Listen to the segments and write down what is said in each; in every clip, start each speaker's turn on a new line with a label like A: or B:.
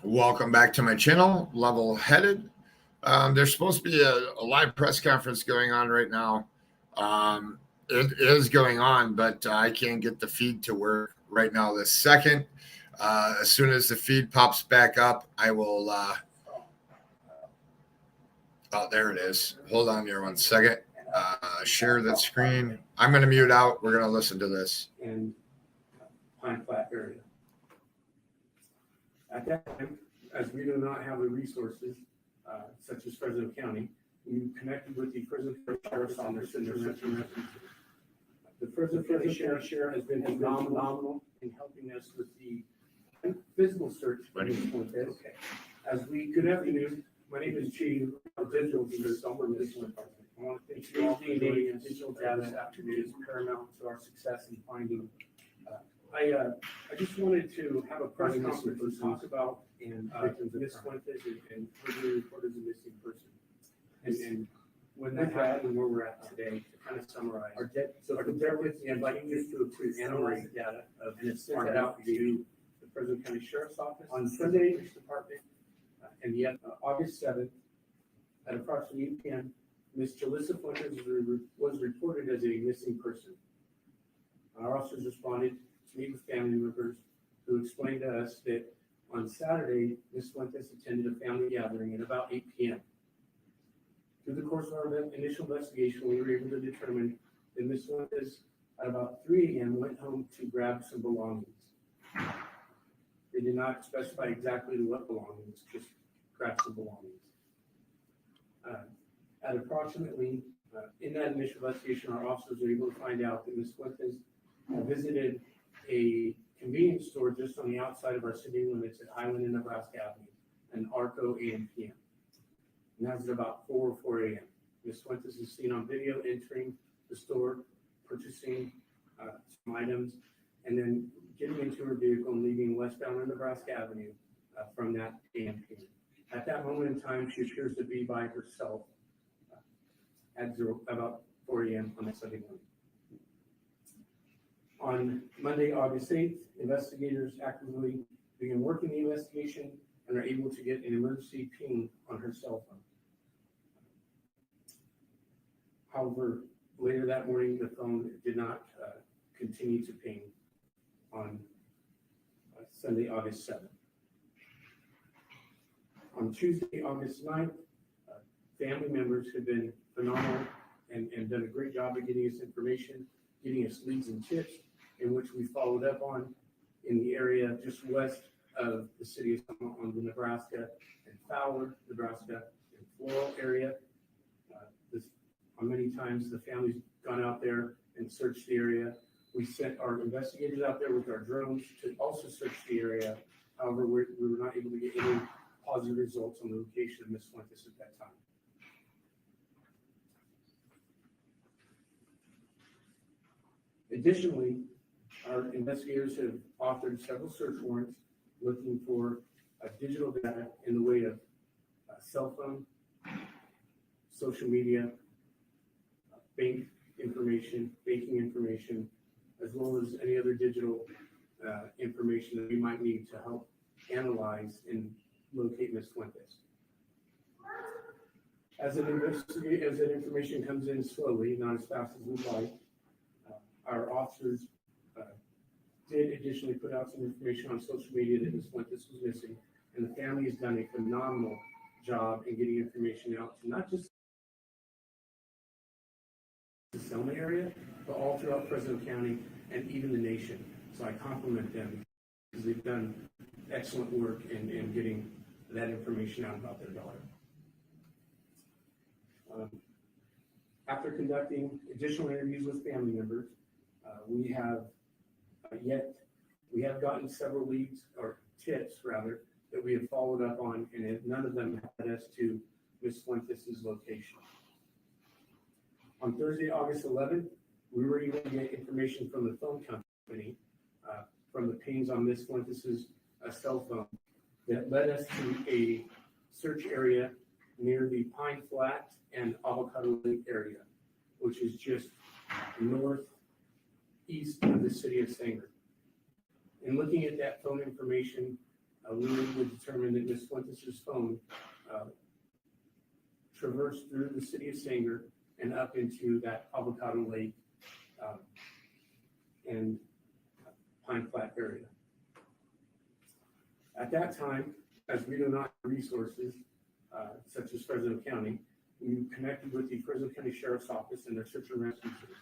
A: Welcome back to my channel, Level Headed. There's supposed to be a live press conference going on right now. It is going on, but I can't get the feed to work right now this second. As soon as the feed pops back up, I will. Oh, there it is. Hold on here 1 second. Share that screen. I'm going to mute out. We're going to listen to this.
B: And Pine Flat area. At that time, as we do not have the resources, such as Fresno County, we connected with the Fresno Sheriff's Office and their search and rescue. The Fresno County Sheriff has been phenomenal in helping us with the physical search. Okay. Good afternoon. My name is Chief of Digital Service. I want to thank you all for doing digital data this afternoon is paramount to our success in finding. I just wanted to have a press conference to talk about and Ms. Fuentes and who reported as a missing person. And when that happened and where we're at today, to kind of summarize. So bear with me, I'd like you to analyze the data and it's sent out to the Fresno County Sheriff's Office on Sunday Police Department. And yet, August 7th, at approximately 8 p.m., Ms. Jolissa Fuentes was reported as a missing person. Our officers responded to meet with family members who explained to us that on Saturday, Ms. Fuentes attended a family gathering at about 8 p.m. Through the course of our initial investigation, we were able to determine that Ms. Fuentes, at about 3 a.m., went home to grab some belongings. They did not specify exactly what belongings, just grab some belongings. At approximately, in that initial investigation, our officers were able to find out that Ms. Fuentes visited a convenience store just on the outside of our city limits at Highland and Nebraska Avenue, an Arco AM PM. And that was at about 4 or 4 a.m. Ms. Fuentes is seen on video entering the store, purchasing some items, and then getting into her vehicle and leaving westbound on Nebraska Avenue from that AM PM. At that moment in time, she appears to be by herself at about 4 a.m. on a Sunday morning. On Monday, August 8th, investigators actively begin working the investigation and are able to get an emergency ping on her cell phone. However, later that morning, the phone did not continue to ping on Sunday, August 7th. On Tuesday, August 9th, family members have been phenomenal and done a great job of getting us information, getting us leads and tips, in which we followed up on in the area just west of the city of SELMA on the Nebraska and Fowler, Nebraska and Floral area. Many times the family's gone out there and searched the area. We sent our investigators out there with our drones to also search the area. However, we were not able to get any positive results on the location of Ms. Fuentes at that time. Additionally, our investigators have authored several search warrants looking for digital data in the way of cell phone, social media, banking information, as well as any other digital information that we might need to help analyze and locate Ms. Fuentes. As that information comes in slowly, not as fast as we'd like, our officers did additionally put out some information on social media that Ms. Fuentes was missing, and the family has done a phenomenal job in getting information out to not just the SELMA area, but all throughout Fresno County and even the nation. So I compliment them because they've done excellent work in getting that information out about their daughter. After conducting additional interviews with family members, we have gotten several leads or tips rather that we have followed up on, and none of them led us to Ms. Fuentes' location. On Thursday, August 11th, we were able to get information from the phone company from the pings on Ms. Fuentes' cell phone that led us to a search area near the Pine Flat and Avocado Lake area, which is just northeast of the city of Sanger. In looking at that phone information, we would determine that Ms. Fuentes' phone traversed through the city of Sanger and up into that Avocado Lake and Pine Flat area. At that time, as we do not have resources such as Fresno County, we connected with the Fresno County Sheriff's Office and their search and rescue team.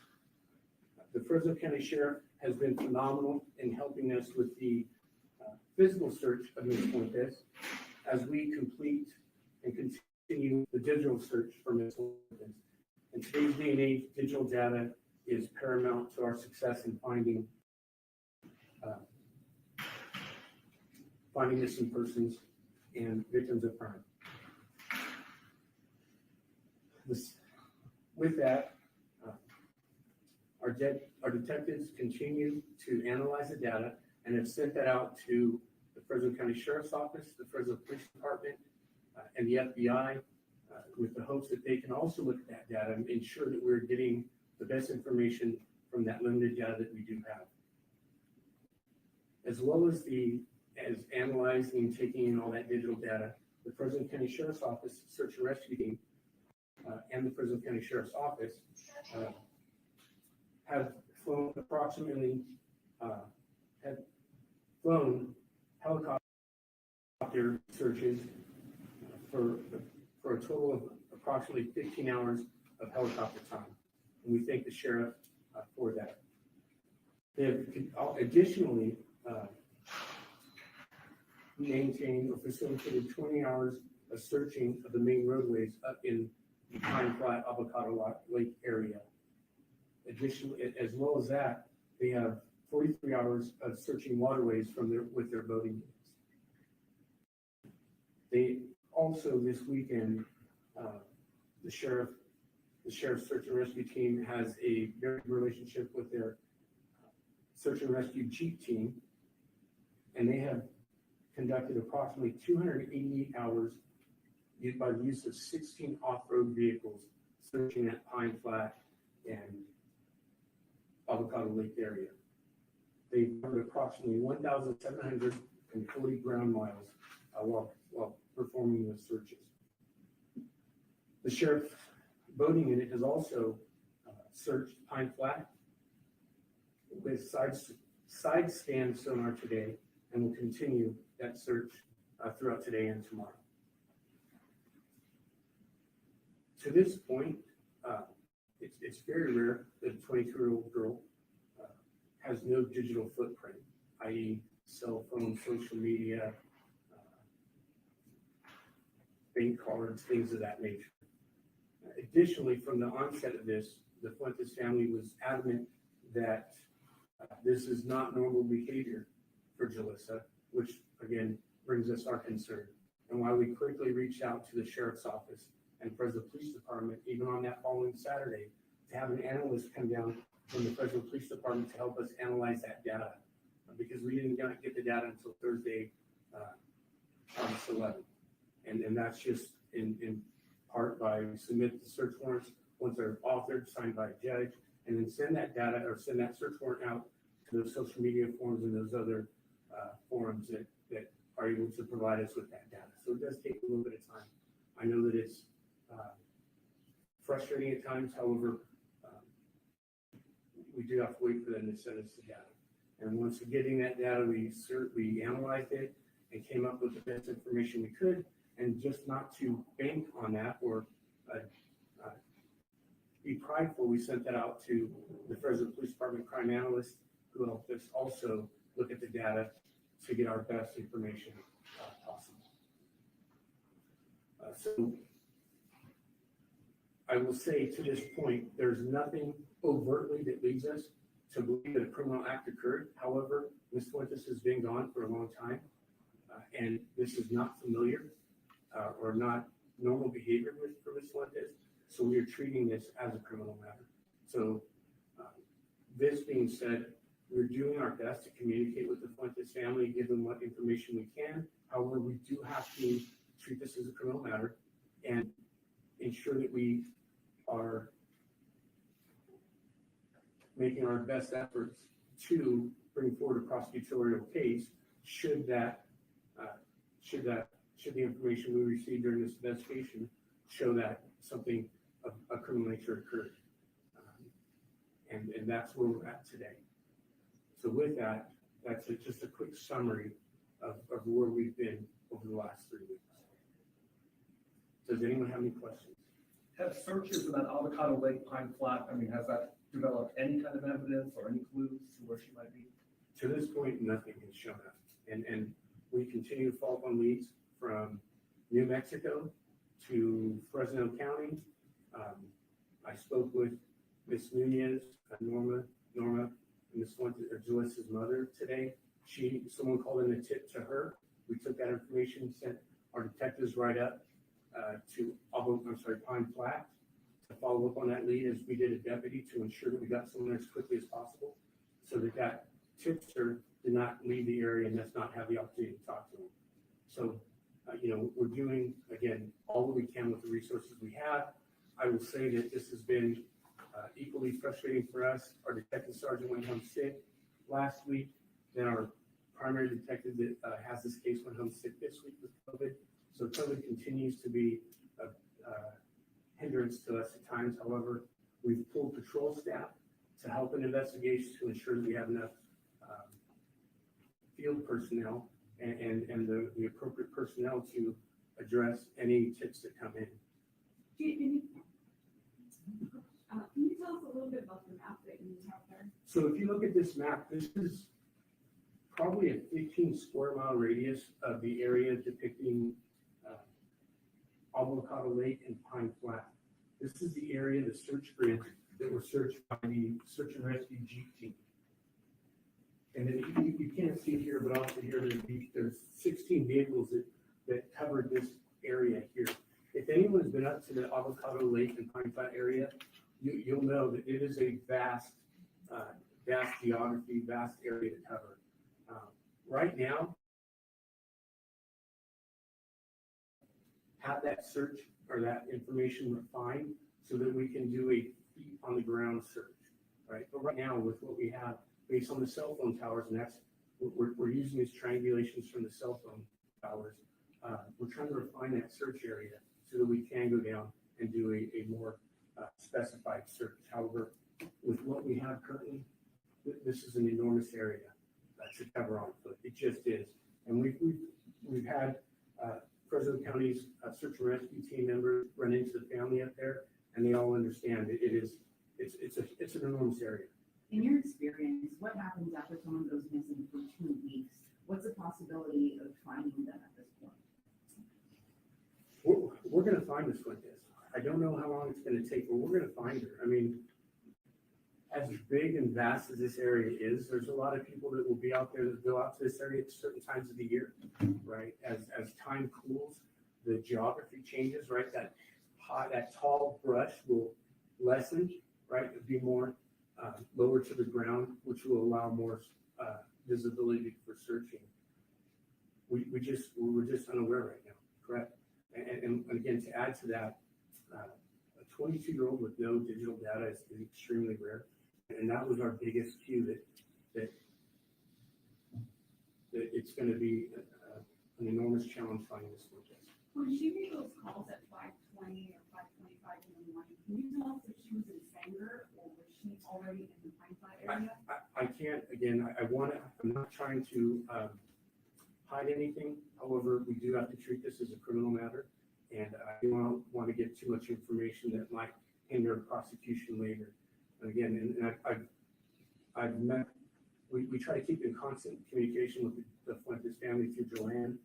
B: The Fresno County Sheriff has been phenomenal in helping us with the physical search of Ms. Fuentes as we complete and continue the digital search for Ms. Fuentes. In today's day and age, digital data is paramount to our success in finding missing persons and victims of crime. With that, our detectives continue to analyze the data and have sent that out to the Fresno County Sheriff's Office, the Fresno Police Department, and the FBI, with the hopes that they can also look at that data and ensure that we're getting the best information from that limited data that we do have. As well as analyzing and taking in all that digital data, the Fresno County Sheriff's Office Search and Rescue Team and the Fresno County Sheriff's Office have flown helicopter searches for a total of approximately 15 hours of helicopter time. And we thank the sheriff for that. They have additionally maintained or facilitated 20 hours of searching of the main roadways up in the Pine Flat Avocado Lake area. Additionally, as well as that, they have 43 hours of searching waterways with their boating units. They also this weekend, the sheriff's search and rescue team has a very good relationship with their search and rescue Jeep team, and they have conducted approximately 288 hours by the use of 16 off-road vehicles searching at Pine Flat and Avocado Lake area. They covered approximately 1,740 ground miles while performing the searches. The sheriff's boating unit has also searched Pine Flat with side scan sonar today, and will continue that search throughout today and tomorrow. To this point, it's very rare that a 22-year-old girl has no digital footprint, i.e. cell phone, social media, bank cards, things of that nature. Additionally, from the onset of this, the Fuentes family was adamant that this is not normal behavior for Jolissa, which again brings us our concern, and why we quickly reached out to the sheriff's office and Fresno Police Department, even on that following Saturday, to have an analyst come down from the Fresno Police Department to help us analyze that data, because we didn't get the data until Thursday, August 11th. And that's just in part by submit the search warrants once they're authored, signed by a judge, and then send that data or send that search warrant out to those social media forums and those other forums that are able to provide us with that data. So it does take a little bit of time. I know that it's frustrating at times. However, we do have to wait for them to send us the data. And once we're getting that data, we analyzed it and came up with the best information we could. And just not to bank on that or be prideful, we sent that out to the Fresno Police Department crime analyst, who helped us also look at the data to get our best information possible. So I will say to this point, there's nothing overtly that leads us to believe that a criminal act occurred. However, Ms. Fuentes has been gone for a long time, and this is not familiar or not normal behavior for Ms. Fuentes. So we are treating this as a criminal matter. So this being said, we're doing our best to communicate with the Fuentes family, give them what information we can. However, we do have to treat this as a criminal matter and ensure that we are making our best efforts to bring forward a prosecutorial case should that should the information we received during this investigation show that something of a criminal nature occurred. And that's where we're at today. So with that, that's just a quick summary of where we've been over the last 3 weeks. Does anyone have any questions?
C: Have searches in that Avocado Lake Pine Flat, I mean, has that developed any kind of evidence or any clues to where she might be?
B: To this point, nothing has shown up. And we continue to follow up on leads from New Mexico to Fresno County. I spoke with Miss Nunez, Norma, and Miss Fuentes, or Jolissa's mother today. Someone called in a tip to her. We took that information, sent our detectives right up to Pine Flat to follow up on that lead as we did a deputy to ensure that we got someone there as quickly as possible so that tipster did not leave the area and does not have the opportunity to talk to them. So, we're doing, again, all that we can with the resources we have. I will say that this has been equally frustrating for us. Our detective sergeant went home sick last week. Then our primary detective that has this case went home sick this week with COVID. So COVID continues to be a hindrance to us at times. However, we've pulled patrol staff to help in investigations to ensure that we have enough field personnel and the appropriate personnel to address any tips that come in.
D: Can you tell us a little bit about the map that you have there?
B: So if you look at this map, this is probably a 15 square mile radius of the area depicting Avocado Lake and Pine Flat. This is the area, the search grid that were searched by the search and rescue Jeep team. And then you can't see it here, but also here there's 16 vehicles that covered this area here. If anyone's been up to the Avocado Lake and Pine Flat area, you'll know that it is a vast geography, vast area to cover. Right now, have that search or that information refined so that we can do a feet on the ground search, right? But right now, with what we have based on the cell phone towers, and that's we're using these triangulations from the cell phone towers. We're trying to refine that search area so that we can go down and do a more specified search. However, with what we have currently, this is an enormous area to cover on foot. It just is, and we've had Fresno County's search and rescue team members run into the family up there, and they all understand it's an enormous area.
D: In your experience, what happens after someone goes missing for 2 weeks? What's the possibility of finding them at this point?
B: We're going to find Miss Fuentes. I don't know how long it's going to take, but we're going to find her. I mean, as big and vast as this area is, there's a lot of people that will be out there that go out to this area at certain times of the year, right? As time cools, the geography changes, right? That tall brush will lessen, right? It'll be more lower to the ground, which will allow more visibility for searching. We're just unaware right now, correct? And again, to add to that, a 22-year-old with no digital data is extremely rare. And that was our biggest cue that it's going to be an enormous challenge finding this Fuentes.
D: When she made those calls at 5:20 or 5:25 in the morning, can you tell us if she was in Sanger or was she already in the Pine Flat area?
B: I can't, again, I'm not trying to hide anything. However, we do have to treat this as a criminal matter. And I don't want to give too much information that might hinder prosecution later. And again, I've met, we try to keep in constant communication with the Fuentes family through Joanne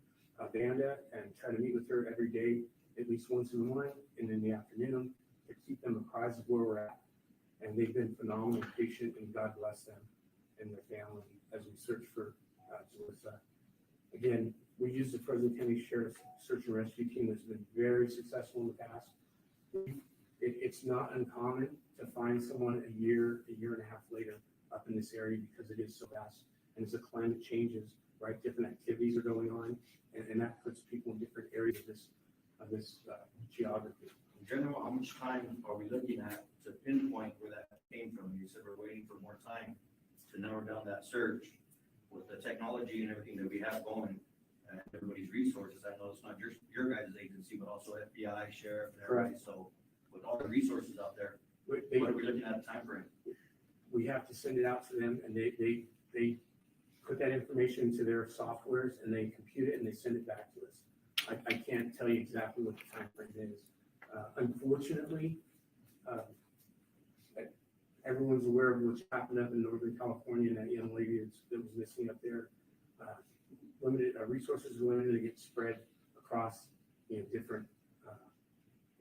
B: Banda and try to meet with her every day, at least once in the morning and in the afternoon to keep them apprised of where we're at. And they've been phenomenally patient, and God bless them and their family as we search for Jolissa. Again, we use the Fresno County Sheriff's Search and Rescue Team that's been very successful in the past. It's not uncommon to find someone a year and a half later up in this area because it is so vast. And as the climate changes, right, different activities are going on, and that puts people in different areas of this geography.
E: In general, how much time are we looking at to pinpoint where that came from? You said we're waiting for more time to narrow down that search. With the technology and everything that we have going, and everybody's resources. I know it's not your guys' agency, but also FBI, sheriff, and everybody. So with all the resources out there, what are we looking at a time frame?
B: We have to send it out to them, and they put that information into their softwares, and they compute it, and they send it back to us. I can't tell you exactly what the time frame is. Unfortunately, everyone's aware of what's happened up in Northern California, and that young lady that was missing up there. Limited resources are limited to get spread across, different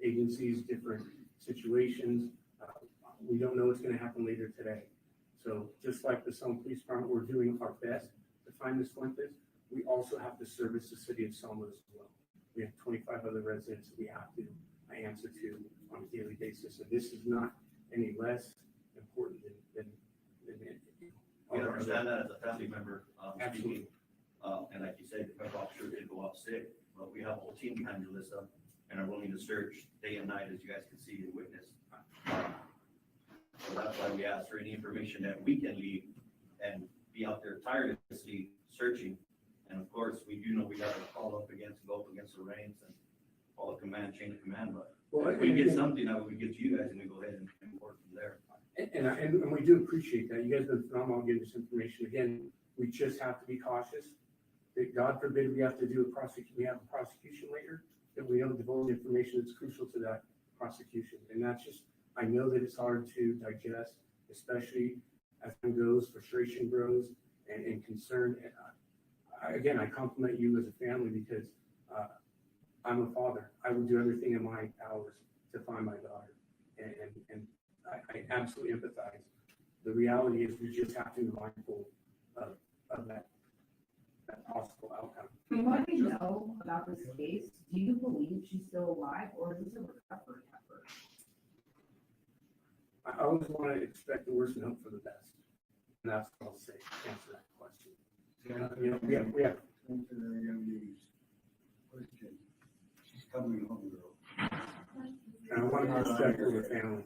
B: agencies, different situations. We don't know what's going to happen later today. So just like the Selma Police Department, we're doing our best to find this Fuentes. We also have to service the city of Selma as well. We have 25 other residents that we have to answer to on a daily basis. And this is not any less important than
E: We understand that as a family member,
B: Absolutely.
E: and like you said, the federal officer did go out sick, but we have a whole team behind Jolissa and are willing to search day and night, as you guys can see and witness. So that's why we ask for any information that we can leave and be out there tirelessly searching. And of course, we do know we got to go up against the reins and follow command, chain of command, but if we get something that we get to you guys and we go ahead and work from there.
B: And we do appreciate that. You guys have been phenomenal getting this information. Again, we just have to be cautious. That God forbid we have to do we have a prosecution later, that we don't divulge information that's crucial to that prosecution. And that's just, I know that it's hard to digest, especially as time goes, frustration grows, and concern. Again, I compliment you as a family because I'm a father. I would do everything in my powers to find my daughter. And I absolutely empathize. The reality is we just have to be mindful of that possible outcome.
F: From what you know about this case, do you believe she's still alive, or is this a recovery effort?
B: I always want to expect the worst and hope for the best. And that's what I'll say, answer that question. We have
G: She's coming home, girl.
B: and I want to respect for the family.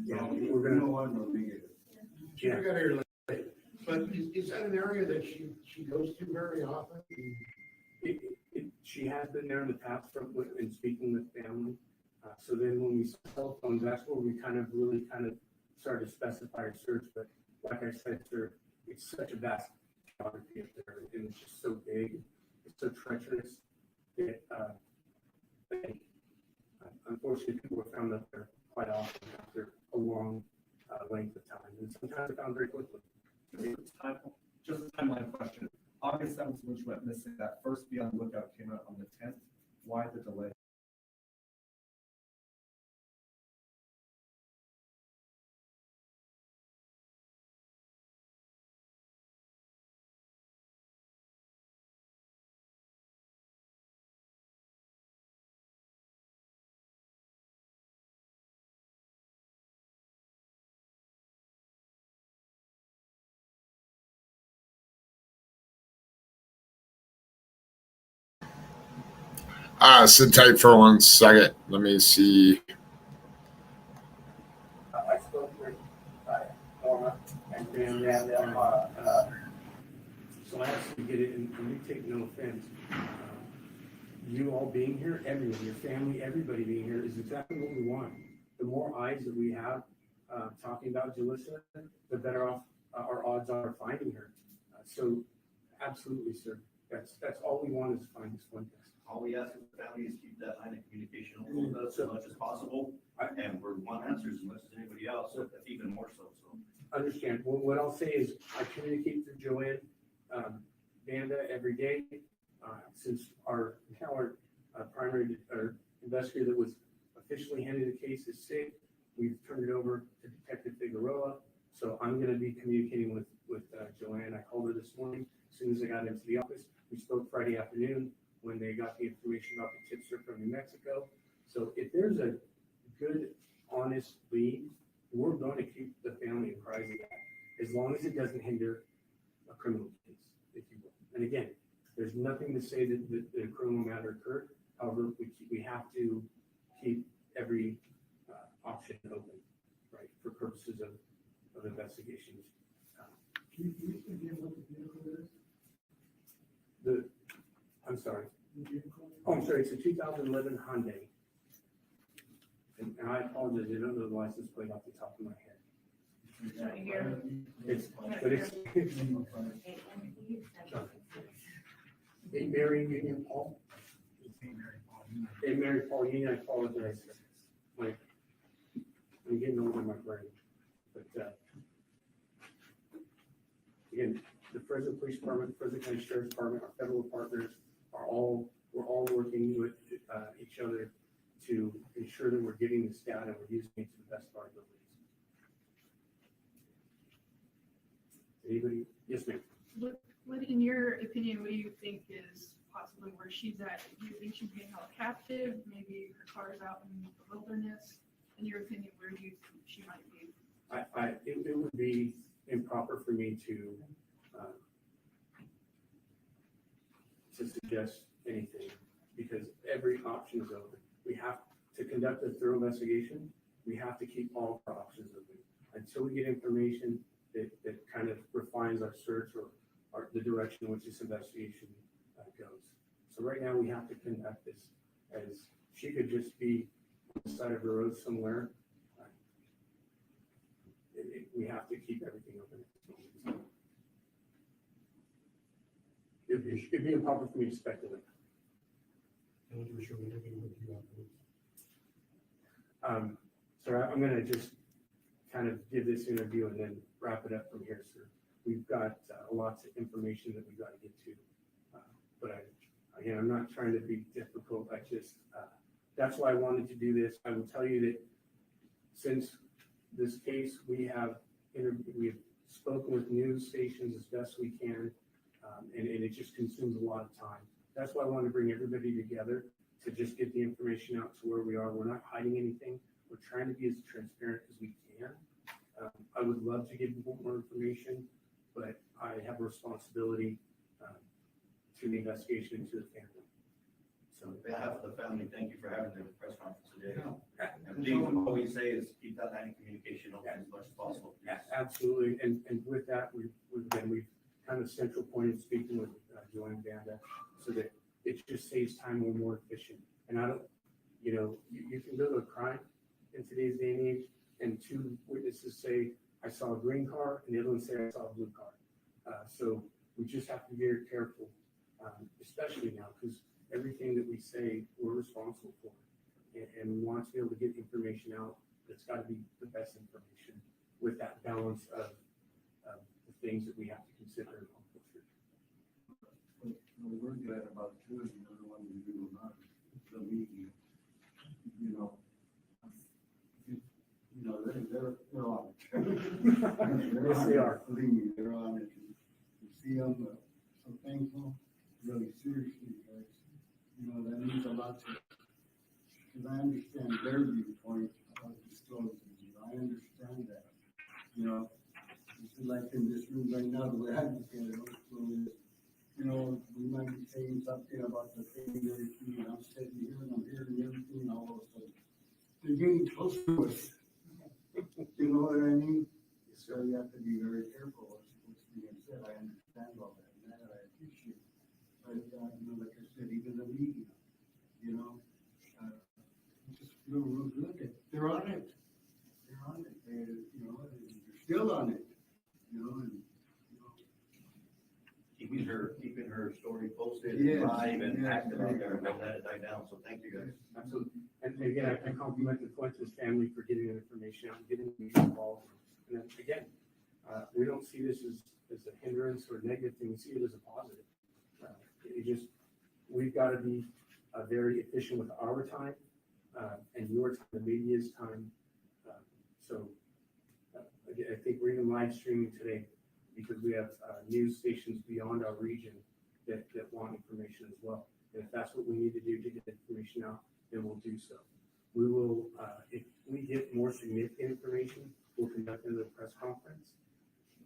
B: Yeah, we're
G: You know
B: gonna,
G: what, no big deal.
H: She got here late, but is that an area that she goes to very often?
B: she has been there in the past in speaking with family. So then when we saw cell phones, that's where we really started to specify our search. But like I said, sir, it's such a vast geography up there, and it's just so big, it's so treacherous. Unfortunately, people are found up there quite often after a long length of time, and sometimes they're found very quickly.
C: Just a timeline question. August 7th, which went missing, that first Be on Lookout came out on the 10th. Why the delay?
A: Sit tight for 1 second. Let me see.
B: I spoke with Norma and then so I asked to get it, and we take no offense. You all being here, everyone, your family, everybody being here is exactly what we want. The more eyes that we have talking about Jolissa, the better off our odds are of finding her. So absolutely, sir. That's all we want is to find this one.
E: All we ask of the family is keep that line of communication open with us as much as possible, and we want answers as much as anybody else, so that's even more so.
B: Understand. Well, what I'll say is I communicate through Joanne Banda every day. Since our primary investigator that was officially handed the case is sick, we've turned it over to Detective Figueroa. So I'm going to be communicating with Joanne. I called her this morning as soon as I got into the office. We spoke Friday afternoon when they got the information about the tipster from New Mexico. So if there's a good, honest lead, we're going to keep the family apprised of that, as long as it doesn't hinder a criminal case, if you will. And again, there's nothing to say that the criminal matter occurred. However, we have to keep every option open, right, for purposes of investigations. sorry. Oh, I'm sorry, it's a 2011 Hyundai. And I apologize, I don't know the license plate off the top of my head.
F: Right here.
B: It's, but it's, Hey, Mary Union Paul. Hey, Mary Paul Union, I apologize. Like, I'm getting older in my brain. But, again, the Fresno Police Department, Fresno County Sheriff's Department, our federal partners we're all working with each other to ensure that we're getting this data and we're using it to the best of our abilities. Anybody? Yes, ma'am.
I: What, in your opinion, what do you think is possibly where she's at? Do you think she's being held captive? Maybe her car's out in the wilderness? In your opinion, where do you think she might be?
B: It would be improper for me to suggest anything because every option is open. We have to conduct a thorough investigation. We have to keep all our options open until we get information that kind of refines our search or the direction in which this investigation goes. So right now we have to conduct this as she could just be on the side of the road somewhere. We have to keep everything open. It'd be improper for me to speculate. So I'm going to just kind of give this interview and then wrap it up from here, sir. We've got lots of information that we've got to get to. But again, I'm not trying to be difficult. I just, that's why I wanted to do this. I will tell you that since this case, we have spoken with news stations as best we can, and it just consumes a lot of time. That's why I want to bring everybody together to just get the information out to where we are. We're not hiding anything. We're trying to be as transparent as we can. I would love to give you more information, but I have a responsibility to the investigation and to the family.
E: So on behalf of the family, thank you for having the press conference today. And please, what we say is keep that line of communication open as much as possible. Yes.
B: Absolutely. And with that, we've kind of central pointed speaking with Joy and Vanda so that it just saves time. We're more efficient. And I don't, you can go to a crime in today's day and age and two witnesses say, I saw a green car and the other one say, I saw a blue car. So we just have to be very careful, especially now, because everything that we say, we're responsible for. And we want to be able to get information out. It's got to be the best information with that balance of the things that we have to consider in our culture.
G: We're glad about two, and the other one we do not, the media. They're on it.
B: Yes, they are.
G: Believe me, they're on it. You see them, so thankful, really seriously, guys. That means a lot to, because I understand their viewpoint of disclosing. I understand that. This is like in this room right now, the way I look at it, we might be saying something about the thing and everything, and I'm sitting here and I'm hearing everything, and all of a sudden, they're getting close to us. You know what I mean? So you have to be very careful what's being said. I understand all that, and that I appreciate. But, like I said, even the media, just feel real good that they're on it. They're on it. They're still on it.
E: Keeping her story posted,
G: Yes,
E: live and
G: yes,
E: active out there, and
G: yes.
E: don't let it die down. So thank you guys.
B: Absolutely. And again, I compliment the Fuentes family for getting the information out, getting me involved. And then again, we don't see this as a hindrance or a negative thing. We see it as a positive. We've got to be very efficient with our time and your time, the media's time. Again, I think we're even live streaming today because we have news stations beyond our region that want information as well. And if that's what we need to do to get the information out, then we'll do so. We will, if we get more significant information, we'll conduct another press conference.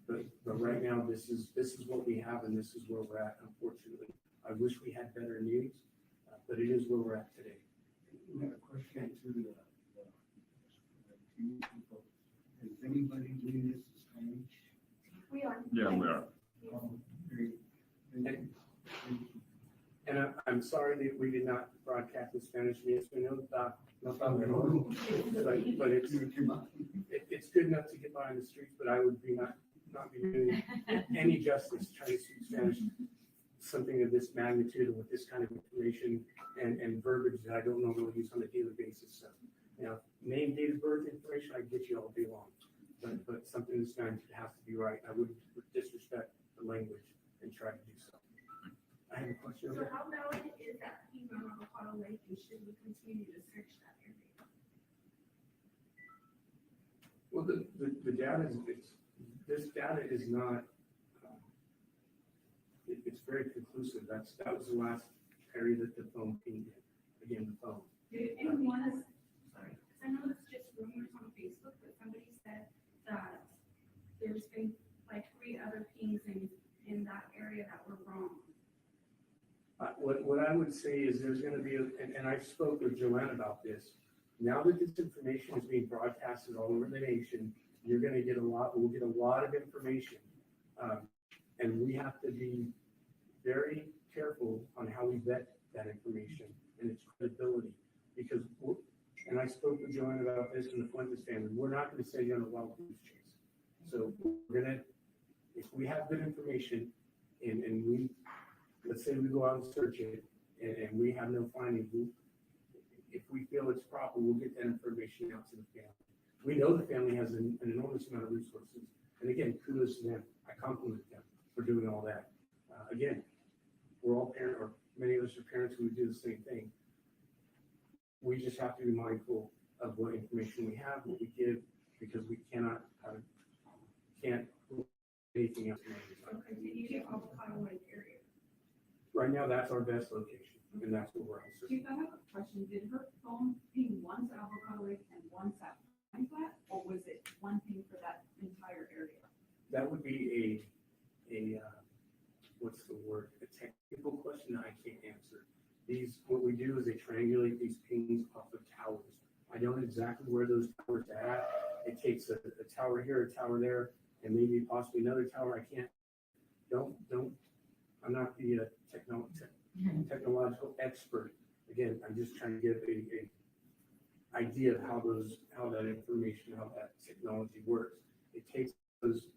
B: But right now, this is what we have, and this is where we're at. Unfortunately, I wish we had better news, but it is where we're at today.
G: I have a question to the TV people. Is anybody doing this the same?
D: We are.
J: Yeah, we are.
G: Great. Thank you.
B: And I'm sorry that we did not broadcast in Spanish. Yes, we know that, no problem. But it's good enough to get by on the streets, but I would be not be doing any justice trying to speak Spanish, something of this magnitude and with this kind of information and verbiage that I don't normally use on a daily basis. So, you know, name, date of birth information, I get you all day long. But something this magnitude has to be right. I wouldn't disrespect the language and try to do so. I have a question.
D: So how valid is that ping on Avocado Lake, and should we continue to search that area?
B: Well, the data this data is not, it's very conclusive. That was the last area that the phone pinged in. Again, the phone.
D: Did anyone, sorry, because I know it's just rumors on Facebook, but somebody said that there's been like 3 other pings in that area that were wrong.
B: What I would say is there's going to be, and I spoke with Joanne about this. Now that this information is being broadcasted all over the nation, you're going to get we'll get a lot of information. And we have to be very careful on how we vet that information and its credibility. Because, and I spoke with Joanne about this in the Fuentes family, we're not going to send you on a wild goose chase. So we're going to, if we have good information and we, let's say we go out and search it and we have no findings, if we feel it's proper, we'll get that information out to the family. We know the family has an enormous amount of resources. And again, kudos to them. I compliment them for doing all that. Again, we're all parents, or many of us are parents who would do the same thing. We just have to be mindful of what information we have, what we give, because we can't put anything else.
D: So continue to Avocado Lake area.
B: Right now, that's our best location, and that's what we're on.
D: Chief, I have a question. Did her phone ping once at Avocado Lake and once at Pine Flat, or was it one ping for that entire area?
B: That would be a what's the word? A technical question I can't answer. What we do is they triangulate these pings off of towers. I don't know exactly where those towers are at. It takes a tower here, a tower there, and maybe possibly another tower. I can't. I'm not the technological expert. Again, I'm just trying to give a idea of how that information, how that technology works. It takes those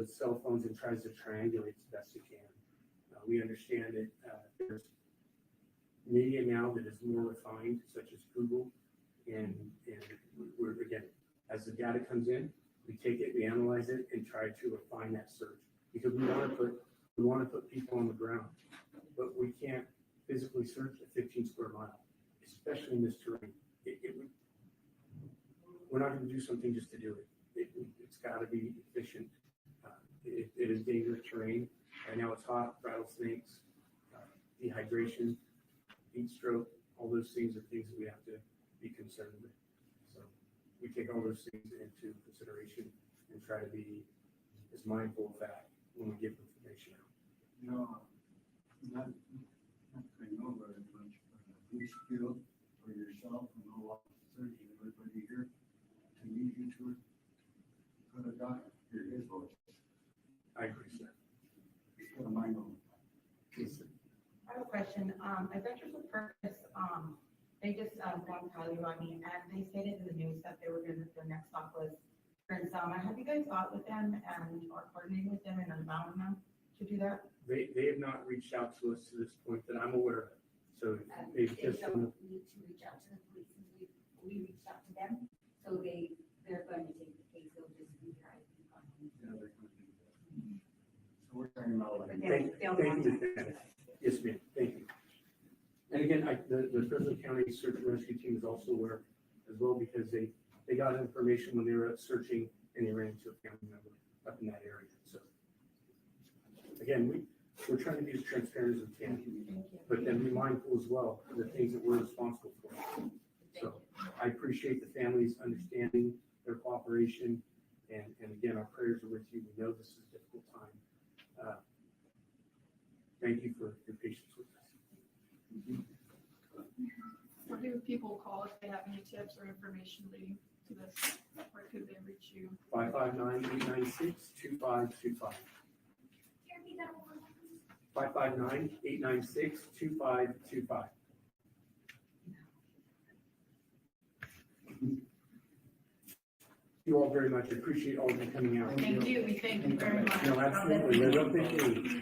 B: cell phones and tries to triangulate as best it can. We understand that there's media now that is more refined, such as Google, and we're, again, as the data comes in, we take it, we analyze it, and try to refine that search, because we want to put people on the ground, but we can't physically search a 15 square mile, especially in this terrain. We're not going to do something just to do it. It's got to be efficient. It is dangerous terrain. Right now it's hot, rattlesnakes, dehydration, heat stroke, all those things are things that we have to be concerned with. So we take all those things into consideration and try to be as mindful of that when we give information out.
G: You know, not I know very much, but please feel for yourself and all officers and everybody here to lead you to it. Put a doctor, hear his voice.
B: I agree, sir.
G: Just put a mind on it.
B: Yes, sir.
F: I have a question. Adventures with Purpose, they just got value on me, and they stated in the news that they were going to, their next stop was here in Selma. Have you guys got with them and are coordinating with them and allowing them to do that?
B: They have not reached out to us to this point that I'm aware of. So they've
J: They
B: just,
J: don't need to reach out to the police, we reached out to them, so they're going to take the case, they'll just retry.
G: Yeah, they're gonna do that. So we're talking about like.
B: thank you. Yes, ma'am. Thank you. And again, the Fresno County Search and Rescue Team is also aware as well, because they got information when they were searching and they ran into a family member up in that area. So again, we're trying to be as transparent as we can, but then be mindful as well of the things that we're responsible for. So I appreciate the family's understanding, their cooperation, and again, our prayers are with you. We know this is a difficult time. Thank you for your patience with us.
I: Or do people call if they have any tips or information leading to this? Where could they reach you?
B: 559-896-2525. 559-896-2525. You all very much. I appreciate all of you coming out.
I: Thank you, we thank you very much.
B: No, absolutely. I don't think any.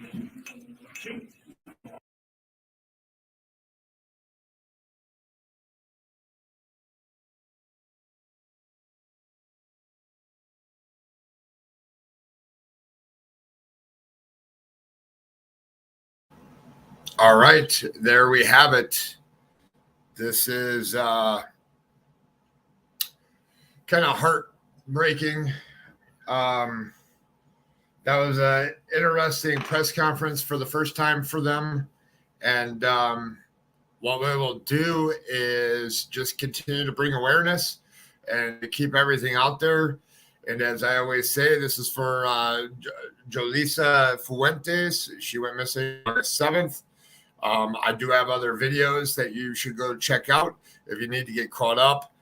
A: All right, there we have it. This is kind of heartbreaking. That was an interesting press conference for the first time for them. And what we will do is just continue to bring awareness and to keep everything out there. And as I always say, this is for Jolissa Fuentes. She went missing on the 7th. I do have other videos that you should go check out if you need to get caught up.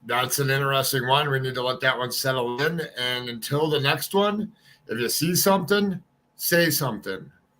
A: That's an interesting one. We need to let that one settle in. And until the next one, if you see something, say something.